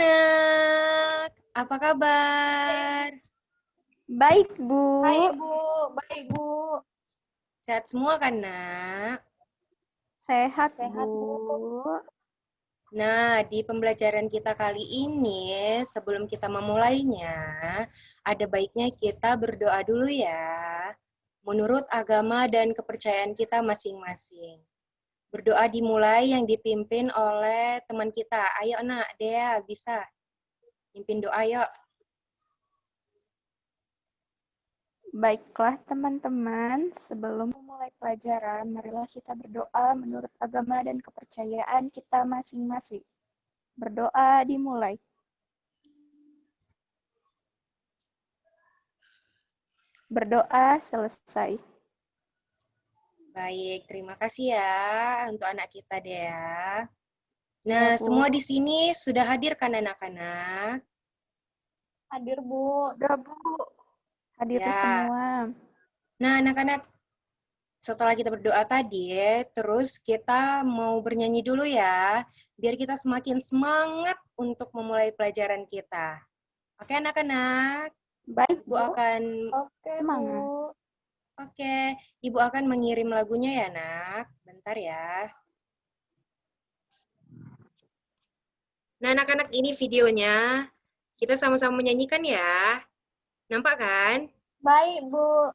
anak-anak, apa kabar? Baik, Bu. Hai, Ibu. Baik, Bu. Sehat semua kan, Nak? Sehat, Sehat, Bu. Nah, di pembelajaran kita kali ini, sebelum kita memulainya, ada baiknya kita berdoa dulu ya, menurut agama dan kepercayaan kita masing-masing. Berdoa dimulai yang dipimpin oleh teman kita. Ayo, Nak, Dea, bisa pimpin doa, yuk. Baiklah, teman-teman. Sebelum memulai pelajaran, marilah kita berdoa menurut agama dan kepercayaan kita masing-masing. Berdoa dimulai. Berdoa selesai. Baik, terima kasih ya untuk anak kita, Dea. Nah, Ya, Bu. semua di sini sudah hadir kan anak-anak? Hadir, Bu. Udah, Bu. Hadir Ya. semua. Nah, anak-anak, setelah kita berdoa tadi, terus kita mau bernyanyi dulu ya, biar kita semakin semangat untuk memulai pelajaran kita. Oke, anak-anak? Baik, Ibu Bu. akan Oke, Semangat. Bu. Oke, Ibu akan mengirim lagunya ya, Nak. Bentar ya. Nah, anak-anak, ini videonya. Kita sama-sama menyanyikan ya. Nampak kan? Baik, Bu.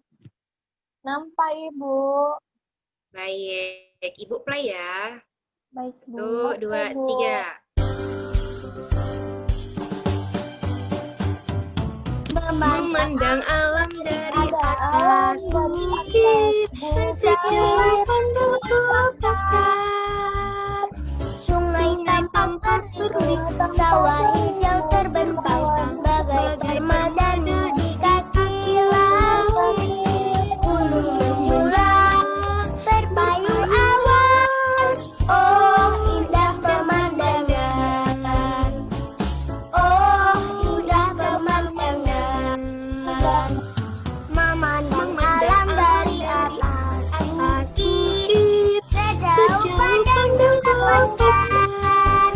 Nampak, Ibu. Baik, Ibu play ya. Baik, Bu. 1, 2, Bu. 3. Memandang alam dari atas bukit, sejauh pandang lepaskan. Sungai tampak berliku, sawah hijau terbentang, bagai permadani di kaki langit. Gunung menjulang, berpayung awan, oh indah pemandangan. Oh indah pemandangan. Memandang alam dari atas bukit, sejauh pandang lepaskan.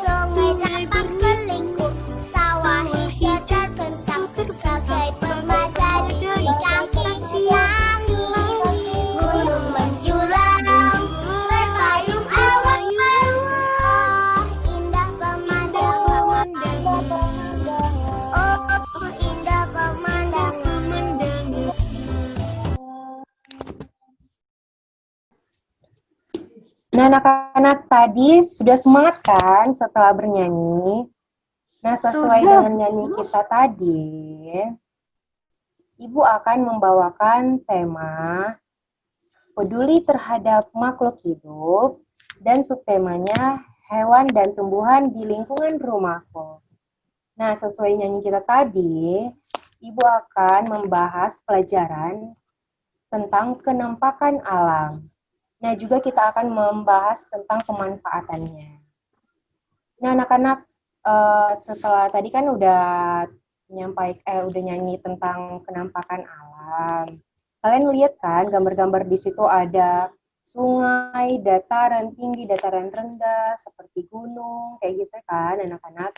Sungai tampak berliku, sawah hijau terbentang, bagai permadani di kaki langit. Gunung menjulang, berpayung awan, oh indah pemandangan. Oh indah pemandangan. Nah, anak-anak tadi sudah semangat kan setelah bernyanyi? Nah, sesuai Sudah. dengan nyanyi kita tadi, Ibu akan membawakan tema peduli terhadap makhluk hidup dan subtemanya hewan dan tumbuhan di lingkungan rumahku. Nah, sesuai nyanyi kita tadi, Ibu akan membahas pelajaran tentang kenampakan alam. Nah, juga kita akan membahas tentang pemanfaatannya. Nah, anak-anak, setelah tadi kan udah nyanyi tentang kenampakan alam. Kalian lihat kan gambar-gambar di situ ada sungai, dataran tinggi, dataran rendah, seperti gunung, kayak gitu kan, anak-anak.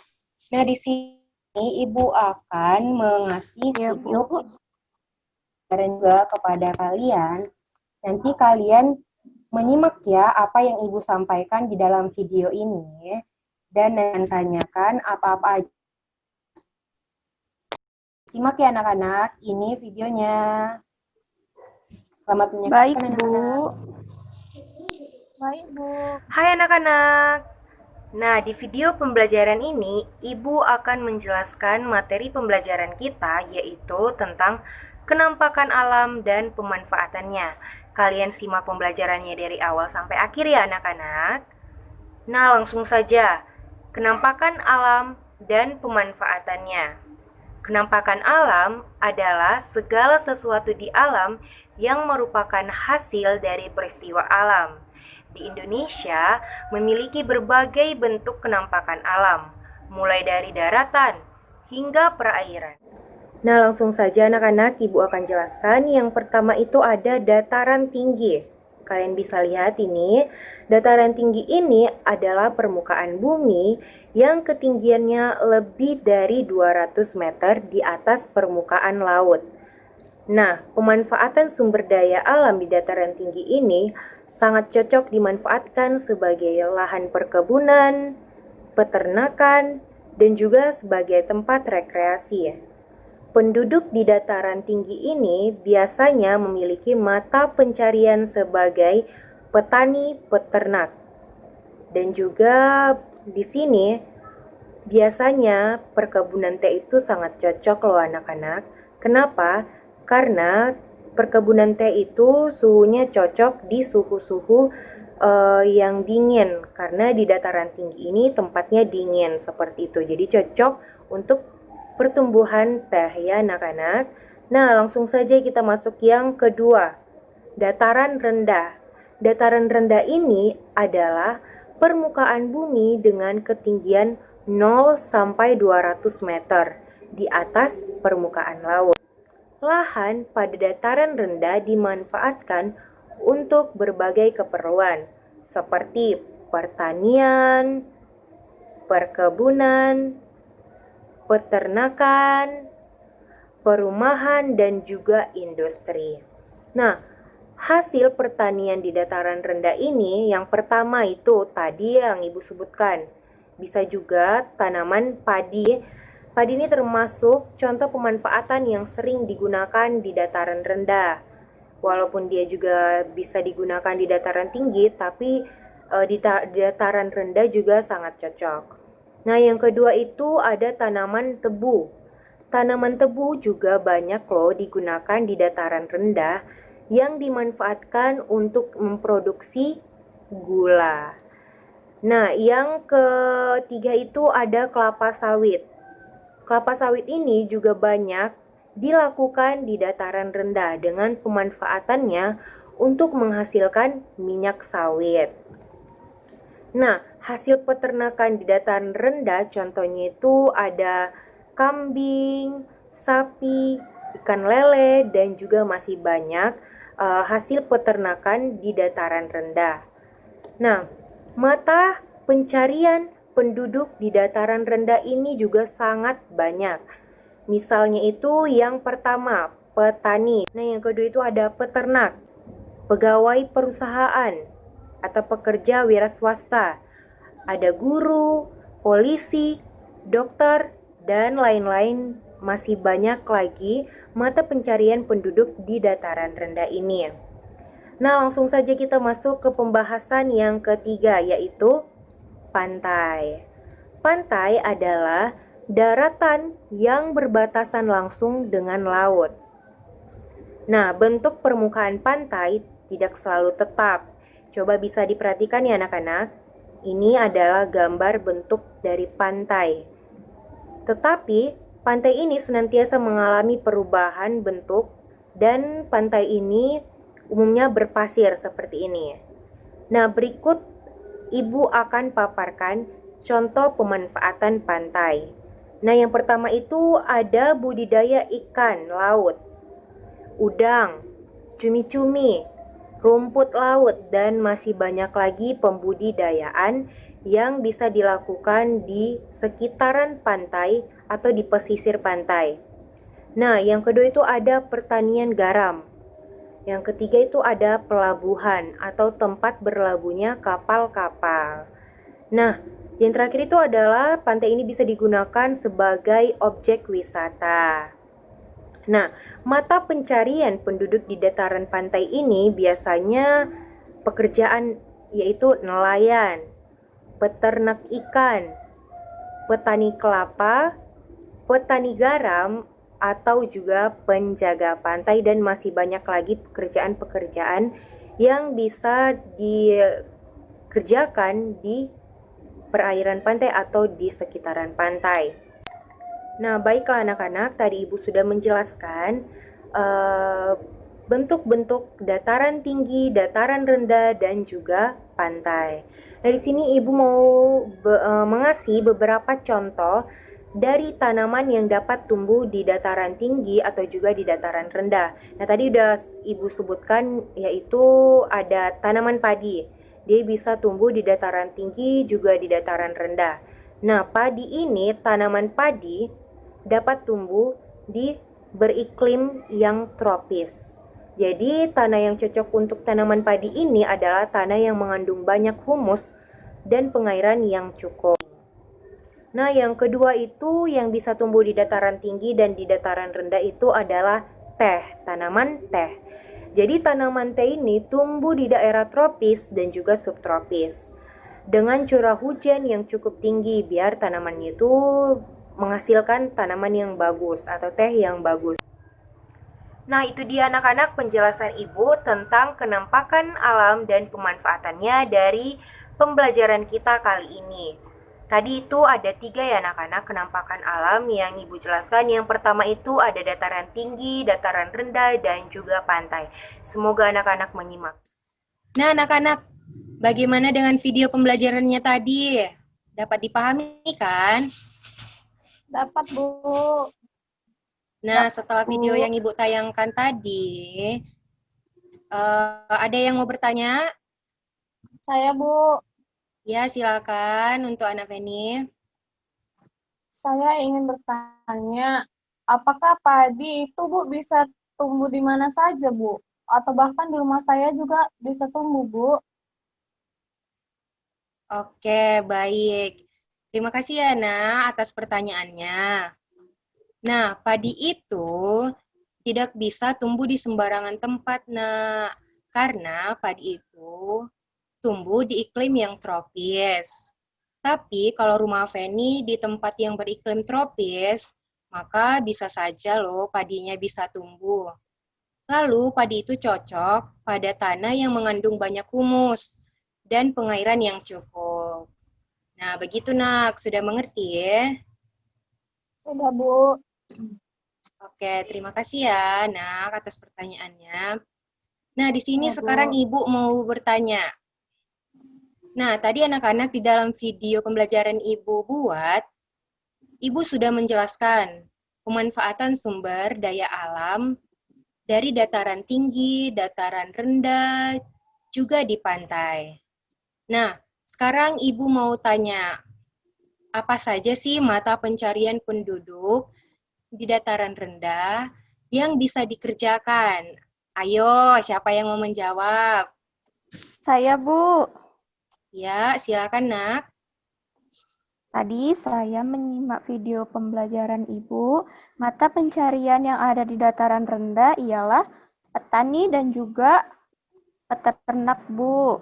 Nah, di sini Ibu akan mengasih Ya, video Bu. pelajaran juga kepada kalian. Nanti kalian menyimak ya apa yang Ibu sampaikan di dalam video ini dan tanyakan apa-apa aja. Simak ya anak-anak, ini videonya. Selamat menyaksikan Baik, anak-anak. Bu. Baik, Bu. Hai anak-anak. Nah, di video pembelajaran ini, Ibu akan menjelaskan materi pembelajaran kita, yaitu tentang kenampakan alam dan pemanfaatannya. Kalian simak pembelajarannya dari awal sampai akhir ya anak-anak. Nah, langsung saja. Kenampakan alam dan pemanfaatannya. Kenampakan alam adalah segala sesuatu di alam yang merupakan hasil dari peristiwa alam. Di Indonesia memiliki berbagai bentuk kenampakan alam, mulai dari daratan hingga perairan. Nah, langsung saja anak-anak, Ibu akan jelaskan. Yang pertama itu ada dataran tinggi. Kalian bisa lihat ini, dataran tinggi ini adalah permukaan bumi yang ketinggiannya lebih dari 200 meter di atas permukaan laut. Nah, pemanfaatan sumber daya alam di dataran tinggi ini sangat cocok dimanfaatkan sebagai lahan perkebunan, peternakan, dan juga sebagai tempat rekreasi. Penduduk di dataran tinggi ini biasanya memiliki mata pencarian sebagai petani peternak. Dan juga di sini biasanya perkebunan teh itu sangat cocok loh anak-anak. Kenapa? Karena perkebunan teh itu suhunya cocok di suhu-suhu yang dingin. Karena di dataran tinggi ini tempatnya dingin seperti itu. Jadi cocok untuk pertumbuhan teh ya anak-anak. Nah, langsung saja kita masuk yang kedua, dataran rendah. Dataran rendah ini adalah permukaan bumi dengan ketinggian 0 sampai 200 meter di atas permukaan laut. Lahan pada dataran rendah dimanfaatkan untuk berbagai keperluan seperti pertanian, perkebunan, peternakan, perumahan, dan juga industri. Nah, hasil pertanian di dataran rendah ini yang pertama itu tadi yang Ibu sebutkan. Bisa juga tanaman padi. Padi ini termasuk contoh pemanfaatan yang sering digunakan di dataran rendah. Walaupun dia juga bisa digunakan di dataran tinggi, tapi di dataran rendah juga sangat cocok. Nah, yang kedua itu ada tanaman tebu. Tanaman tebu juga banyak loh digunakan di dataran rendah yang dimanfaatkan untuk memproduksi gula. Nah, yang ketiga itu ada kelapa sawit. Kelapa sawit ini juga banyak dilakukan di dataran rendah dengan pemanfaatannya untuk menghasilkan minyak sawit. Nah, hasil peternakan di dataran rendah contohnya itu ada kambing, sapi, ikan lele, dan juga masih banyak hasil peternakan di dataran rendah. Nah, mata pencarian penduduk di dataran rendah ini juga sangat banyak. Misalnya itu yang pertama, petani. Nah, yang kedua itu ada peternak, pegawai perusahaan, atau pekerja wira swasta, ada guru, polisi, dokter, dan lain-lain. Masih banyak lagi mata pencarian penduduk di dataran rendah ini. Nah, langsung saja kita masuk ke pembahasan yang ketiga, yaitu pantai. Pantai adalah daratan yang berbatasan langsung dengan laut. Nah, bentuk permukaan pantai tidak selalu tetap. Coba bisa diperhatikan ya anak-anak. Ini adalah gambar bentuk dari pantai. Tetapi pantai ini senantiasa mengalami perubahan bentuk dan pantai ini umumnya berpasir seperti ini. Nah, berikut Ibu akan paparkan contoh pemanfaatan pantai. Nah, yang pertama itu ada budidaya ikan laut, udang, cumi-cumi, rumput laut, dan masih banyak lagi pembudidayaan yang bisa dilakukan di sekitaran pantai atau di pesisir pantai. Nah, yang kedua itu ada pertanian garam. Yang ketiga itu ada pelabuhan atau tempat berlabuhnya kapal-kapal. Nah, yang terakhir itu adalah pantai ini bisa digunakan sebagai objek wisata. Nah, mata pencarian penduduk di dataran pantai ini biasanya pekerjaan yaitu nelayan, peternak ikan, petani kelapa, petani garam, atau juga penjaga pantai, dan masih banyak lagi pekerjaan-pekerjaan yang bisa dikerjakan di perairan pantai atau di sekitaran pantai. Nah, baiklah anak-anak, tadi Ibu sudah menjelaskan bentuk-bentuk dataran tinggi, dataran rendah, dan juga pantai. Nah, di sini Ibu mau mengasih beberapa contoh dari tanaman yang dapat tumbuh di dataran tinggi atau juga di dataran rendah. Nah, tadi udah Ibu sebutkan yaitu ada tanaman padi. Dia bisa tumbuh di dataran tinggi juga di dataran rendah. Nah, padi ini, tanaman padi dapat tumbuh di beriklim yang tropis. Jadi, tanah yang cocok untuk tanaman padi ini adalah tanah yang mengandung banyak humus dan pengairan yang cukup. Nah, yang kedua itu yang bisa tumbuh di dataran tinggi dan di dataran rendah itu adalah teh, tanaman teh. Jadi tanaman teh ini tumbuh di daerah tropis dan juga subtropis. Dengan curah hujan yang cukup tinggi biar tanamannya itu menghasilkan tanaman yang bagus atau teh yang bagus. Nah, itu dia anak-anak penjelasan Ibu tentang kenampakan alam dan pemanfaatannya dari pembelajaran kita kali ini. Tadi itu ada 3 ya anak-anak kenampakan alam yang Ibu jelaskan. Yang pertama itu ada dataran tinggi, dataran rendah, dan juga pantai. Semoga anak-anak menyimak. Nah anak-anak, bagaimana dengan video pembelajarannya tadi? Dapat dipahami kan? Dapat, Bu. Nah setelah video yang Ibu tayangkan tadi, ada yang mau bertanya? Saya, Bu. Ya, silakan untuk Anak Feni. Saya ingin bertanya, apakah padi itu, Bu, bisa tumbuh di mana saja, Bu? Atau bahkan di rumah saya juga bisa tumbuh, Bu. Oke, baik. Terima kasih ya, Nak, atas pertanyaannya. Nah, padi itu tidak bisa tumbuh di sembarangan tempat, Nak. Karena padi itu tumbuh di iklim yang tropis. Tapi kalau rumah Feni di tempat yang beriklim tropis, maka bisa saja loh padinya bisa tumbuh. Lalu padi itu cocok pada tanah yang mengandung banyak humus dan pengairan yang cukup. Nah, begitu Nak, sudah mengerti ya? Sudah, Bu. Oke, terima kasih ya Nak atas pertanyaannya. Nah, di sini Ya, Bu. sekarang Ibu mau bertanya. Nah, tadi anak-anak di dalam video pembelajaran Ibu buat, Ibu sudah menjelaskan pemanfaatan sumber daya alam dari dataran tinggi, dataran rendah, juga di pantai. Nah, sekarang Ibu mau tanya, apa saja sih mata pencarian penduduk di dataran rendah yang bisa dikerjakan? Ayo, siapa yang mau menjawab? Saya, Bu. Ya, silakan Nak. Tadi saya menyimak video pembelajaran Ibu. Mata pencarian yang ada di dataran rendah ialah petani dan juga peternak, Bu.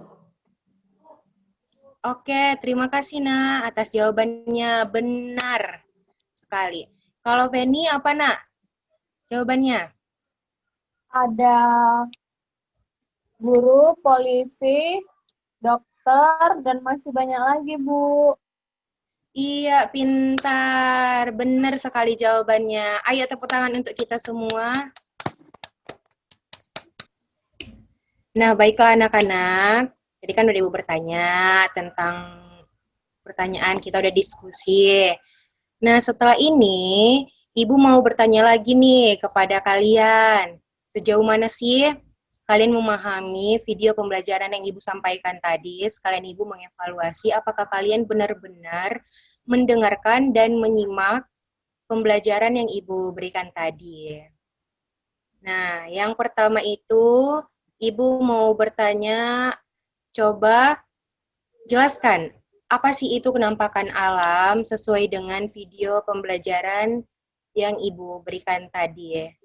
Oke, terima kasih Nak atas jawabannya benar sekali. Kalau Feni apa Nak? Jawabannya? Ada guru, polisi, dokter, dan masih banyak lagi, Bu. Iya, pintar. Benar sekali jawabannya. Ayo tepuk tangan untuk kita semua. Nah, baiklah anak-anak. Jadi kan udah Ibu bertanya tentang pertanyaan, kita udah diskusi. Nah, setelah ini, Ibu mau bertanya lagi nih kepada kalian. Sejauh mana sih kalian memahami video pembelajaran yang Ibu sampaikan tadi? Sekalian Ibu mengevaluasi apakah kalian benar-benar mendengarkan dan menyimak pembelajaran yang Ibu berikan tadi. Nah, yang pertama itu, Ibu mau bertanya, coba jelaskan, apa sih itu kenampakan alam sesuai dengan video pembelajaran yang Ibu berikan tadi?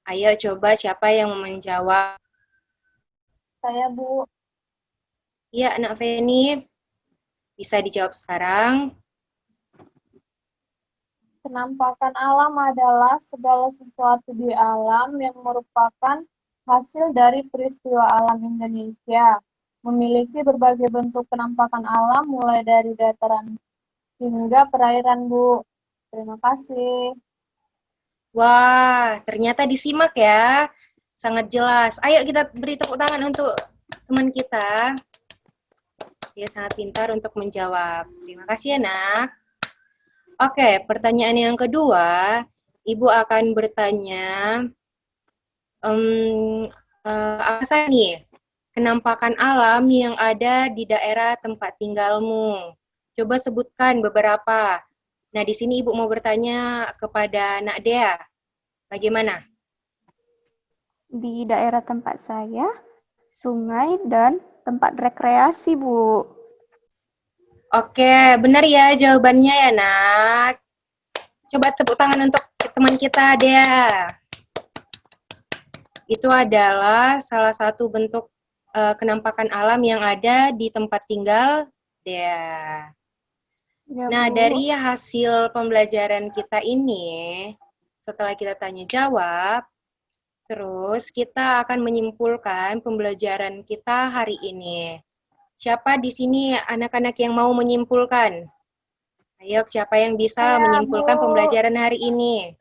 Ayo coba siapa yang mau menjawab? Saya, Bu. Ya, Anak Feni, bisa dijawab sekarang. Penampakan alam adalah segala sesuatu di alam yang merupakan hasil dari peristiwa alam Indonesia. Memiliki berbagai bentuk penampakan alam mulai dari dataran hingga perairan, Bu. Terima kasih. Wah, ternyata disimak ya. Sangat jelas. Ayo kita beri tepuk tangan untuk teman kita. Dia sangat pintar untuk menjawab. Terima kasih ya, Nak. Oke, pertanyaan yang kedua, Ibu akan bertanya, apa saja nih kenampakan alam yang ada di daerah tempat tinggalmu? Coba sebutkan beberapa. Nah, di sini Ibu mau bertanya kepada Nak Dea, bagaimana? Di daerah tempat saya, sungai dan tempat rekreasi, Bu. Oke, benar ya jawabannya ya, Nak. Coba tepuk tangan untuk teman kita, Dea. Itu adalah salah satu bentuk kenampakan alam yang ada di tempat tinggal Dea. Ya, Nah, Bu. dari hasil pembelajaran kita ini, setelah kita tanya jawab, terus kita akan menyimpulkan pembelajaran kita hari ini. Siapa di sini anak-anak yang mau menyimpulkan? Ayo, siapa yang bisa menyimpulkan pembelajaran hari ini?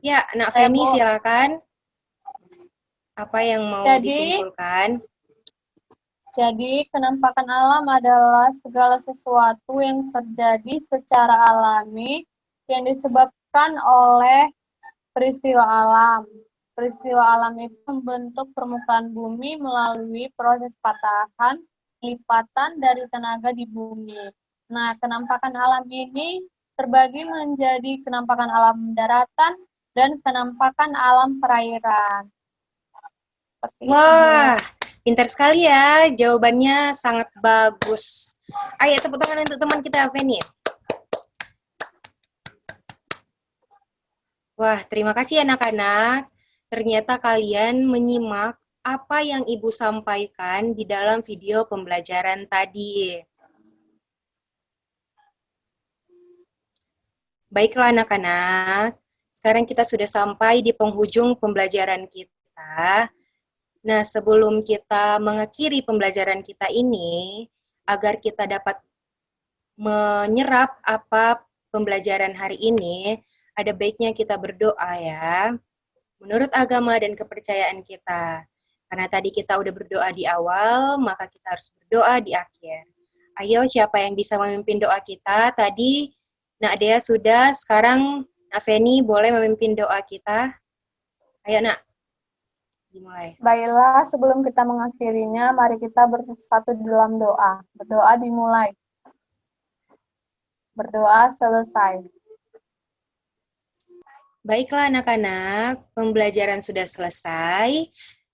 Ya, Anak Feni, silakan. Apa yang mau disimpulkan? Jadi, kenampakan alam adalah segala sesuatu yang terjadi secara alami yang disebabkan oleh peristiwa alam. Peristiwa alam itu membentuk permukaan bumi melalui proses patahan, lipatan dari tenaga di bumi. Nah, kenampakan alam ini terbagi menjadi kenampakan alam daratan dan kenampakan alam perairan. Wah, pintar sekali ya. Jawabannya sangat bagus. Ayo tepuk tangan untuk teman kita, Feni. Wah, terima kasih anak-anak. Ternyata kalian menyimak apa yang Ibu sampaikan di dalam video pembelajaran tadi. Baiklah anak-anak, sekarang kita sudah sampai di penghujung pembelajaran kita. Nah, sebelum kita mengakhiri pembelajaran kita ini, agar kita dapat menyerap apa pembelajaran hari ini, ada baiknya kita berdoa ya, menurut agama dan kepercayaan kita. Karena tadi kita udah berdoa di awal, maka kita harus berdoa di akhir. Ayo, siapa yang bisa memimpin doa kita? Tadi Nak Dea sudah, sekarang Nak Feni boleh memimpin doa kita. Ayo Nak, dimulai. Baiklah, sebelum kita mengakhirinya, mari kita bersatu dalam doa. Berdoa dimulai. Berdoa selesai. Baiklah anak-anak, pembelajaran sudah selesai.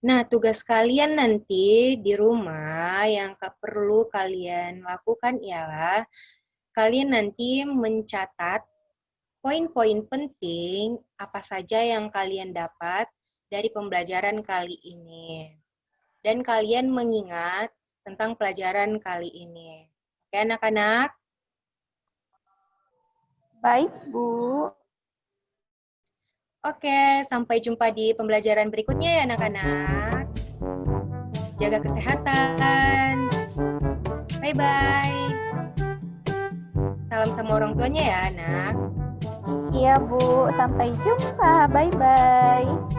Nah, tugas kalian nanti di rumah yang perlu kalian lakukan ialah kalian nanti mencatat poin-poin penting apa saja yang kalian dapat dari pembelajaran kali ini. Dan kalian mengingat tentang pelajaran kali ini. Oke anak-anak? Baik, Bu. Oke, sampai jumpa di pembelajaran berikutnya ya anak-anak. Jaga kesehatan. Bye-bye. Salam sama orang tuanya ya anak. Iya, Bu. Sampai jumpa. Bye-bye.